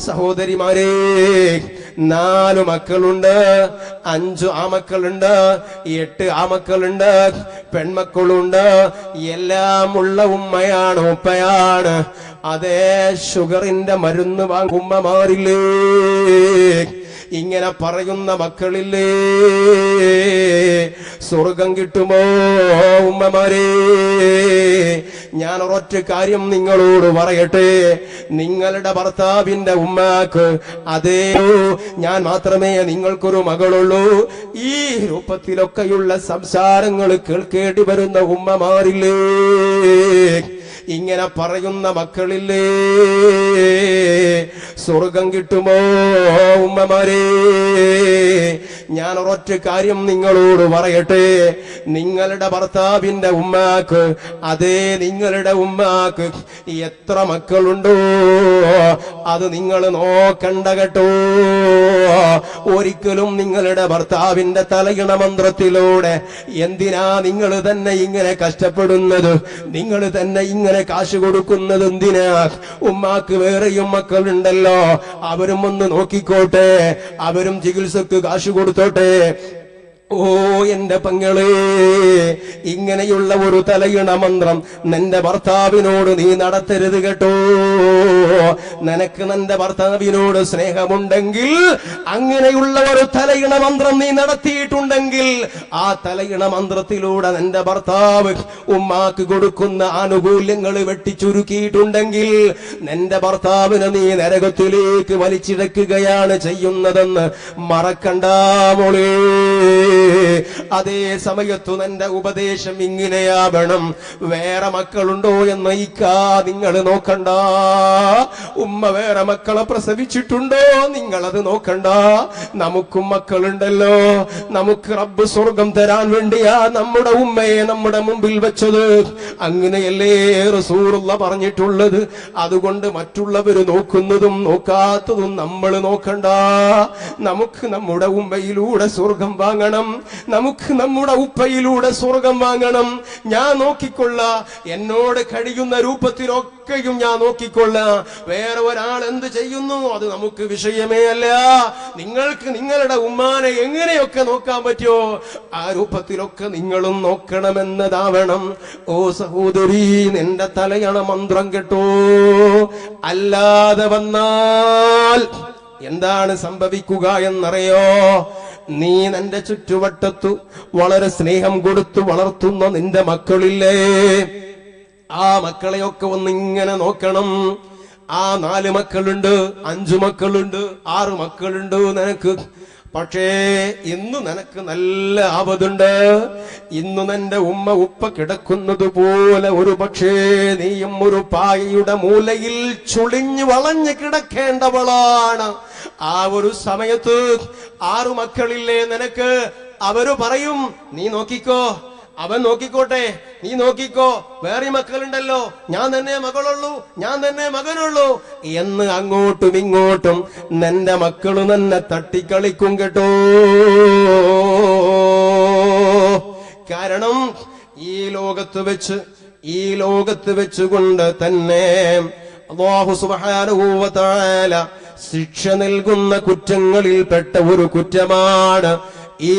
സഹോദരിമാരെ, 4 മക്കളുണ്ട്, 5 ആമക്കളുണ്ട്, 8 ആമക്കളുണ്ട്, പെൺമക്കളുണ്ട്. എല്ലാം ഉള്ള ഉമ്മയാണ്, ഉപ്പയാണ്. അതേ ഷുഗറിന്റെ മരുന്ന് വാങ്ങുമ്മമാരില്ലേ, ഇങ്ങനെ പറയുന്ന മക്കളില്ലേ, സ്വർഗം കിട്ടുമോ ഉമ്മമാരെ? ഞാൻ ഒരൊറ്റ കാര്യം നിങ്ങളോട് പറയട്ടെ, നിങ്ങളുടെ ഭർത്താവിന്റെ ഉമ്മാക്ക്, അതേ ഞാൻ മാത്രമേ നിങ്ങൾക്കൊരു മകളുള്ളൂ, ഈ രൂപത്തിലൊക്കെയുള്ള സംസാരങ്ങൾ കേൾക്കേണ്ടി വരുന്ന ഉമ്മമാരില്ലേ, ഇങ്ങനെ പറയുന്ന മക്കളില്ലേ, സ്വർഗം കിട്ടുമോ ഉമ്മമാരെ? ഞാൻ ഒരൊറ്റ കാര്യം നിങ്ങളോട് പറയട്ടെ, നിങ്ങളുടെ ഭർത്താവിന്റെ ഉമ്മാക്ക്, അതേ നിങ്ങളുടെ ഉമ്മാക്ക് എത്ര മക്കളുണ്ടോ അത് നിങ്ങൾ നോക്കണ്ട കേട്ടോ. ഒരിക്കലും നിങ്ങളുടെ ഭർത്താവിന്റെ തലയിണ മന്ത്രത്തിലൂടെ എന്തിനാ നിങ്ങൾ തന്നെ ഇങ്ങനെ കഷ്ടപ്പെടുന്നത്, നിങ്ങൾ തന്നെ ഇങ്ങനെ കാശ് കൊടുക്കുന്നത് എന്തിനാ? ഉമ്മാക്ക് വേറെയും മക്കളുണ്ടല്ലോ, അവരും ഒന്ന് നോക്കിക്കോട്ടെ, അവരും ചികിത്സക്ക് കാശ് കൊടുത്തോട്ടെ. ഓ എന്റെ പെങ്ങളെ, ഇങ്ങനെയുള്ള ഒരു തലയിണ മന്ത്രം നിന്റെ ഭർത്താവിനോട് നീ നടത്തരുത് കേട്ടോ. നിനക്ക് നിന്റെ ഭർത്താവിനോട് സ്നേഹമുണ്ടെങ്കിൽ, അങ്ങനെയുള്ള ഒരു തലയിണ മന്ത്രം നീ നടത്തിയിട്ടുണ്ടെങ്കിൽ, ആ തലയിണ മന്ത്രത്തിലൂടെ നിന്റെ ഭർത്താവ് ഉമ്മാക്ക് കൊടുക്കുന്ന ആനുകൂല്യങ്ങൾ വെട്ടിച്ചുരുക്കിയിട്ടുണ്ടെങ്കിൽ, നിന്റെ ഭർത്താവിനെ നീ നരകത്തിലേക്ക് വലിച്ചിഴക്കുകയാണ് ചെയ്യുന്നതെന്ന് മറക്കണ്ട മോളേ. അതേ സമയത്തു നിന്റെ ഉപദേശം ഇങ്ങനെയാവണം, വേറെ മക്കളുണ്ടോ എന്ന് നിങ്ങൾ നോക്കണ്ട. ഉമ്മ വേറെ മക്കളെ പ്രസവിച്ചിട്ടുണ്ടോ നിങ്ങളത് നോക്കണ്ട. നമുക്കും മക്കളുണ്ടല്ലോ, നമുക്ക് റബ്ബ് സ്വർഗം തരാൻ വേണ്ടിയാ നമ്മുടെ ഉമ്മയെ നമ്മുടെ മുമ്പിൽ വെച്ചത്. അങ്ങനെയല്ലേ റസൂലുള്ളാഹി പറഞ്ഞിട്ടുള്ളത്. അതുകൊണ്ട് മറ്റുള്ളവര് നോക്കുന്നതും നോക്കാത്തതും നമ്മൾ നോക്കണ്ട. നമുക്ക് നമ്മുടെ ഉമ്മയിലൂടെ സ്വർഗം വാങ്ങണം, നമുക്ക് നമ്മുടെ ഉപ്പയിലൂടെ സ്വർഗം വാങ്ങണം. ഞാൻ നോക്കിക്കൊള്ള, എന്നോട് കഴിയുന്ന രൂപത്തിലൊക്കെയും ഞാൻ നോക്കിക്കൊള്ള. വേറെ ഒരാൾ എന്ത് ചെയ്യുന്നു അത് നമുക്ക് വിഷയമേ അല്ല. നിങ്ങൾക്ക് നിങ്ങളുടെ ഉമ്മാനെ എങ്ങനെയൊക്കെ നോക്കാൻ പറ്റുമോ ആ രൂപത്തിലൊക്കെ നിങ്ങളും നോക്കണമെന്നതാവണം. ഓ സഹോദരി, നിന്റെ തലയണ മന്ത്രം കേട്ടോ. അല്ലാതെ വന്നാൽ എന്താണ് സംഭവിക്കുക എന്നറിയോ? നീ നിന്റെ ചുറ്റുവട്ടത്തു വളരെ സ്നേഹം കൊടുത്തു വളർത്തുന്ന നിന്റെ മക്കളില്ലേ, ആ മക്കളെയൊക്കെ ഒന്നിങ്ങനെ നോക്കണം. ആ 4 മക്കളുണ്ട്, 5 മക്കളുണ്ട്, 6 മക്കളുണ്ട് നിനക്ക്. പക്ഷേ ഇന്ന് നിനക്ക് നല്ല ആപതുണ്ട്. ഇന്ന് നിന്റെ ഉമ്മ ഉപ്പ കിടക്കുന്നത് പോലെ ഒരു പക്ഷേ നീയും ഒരു പായയുടെ മൂലയിൽ ചുളിഞ്ഞു വളഞ്ഞു കിടക്കേണ്ടവളാണ്. ആ ഒരു സമയത്ത് 6 മക്കളില്ലേ നിനക്ക്, അവര് പറയും നീ നോക്കിക്കോ, അവൻ നോക്കിക്കോട്ടെ, നീ നോക്കിക്കോ, വേറെ മക്കളുണ്ടല്ലോ, ഞാൻ തന്നെ മകളുള്ളൂ, ഞാൻ തന്നെ മകനുള്ളൂ എന്ന് അങ്ങോട്ടും ഇങ്ങോട്ടും നിന്റെ മക്കള് തന്നെ തട്ടിക്കളിക്കും കേട്ടോ. കാരണം ഈ ലോകത്ത് വെച്ചുകൊണ്ട് തന്നെ അല്ലാഹു സുബ്ഹാനഹു വ തആല ശിക്ഷ നൽകുന്ന കുറ്റങ്ങളിൽപ്പെട്ട ഒരു കുറ്റമാണ് ഈ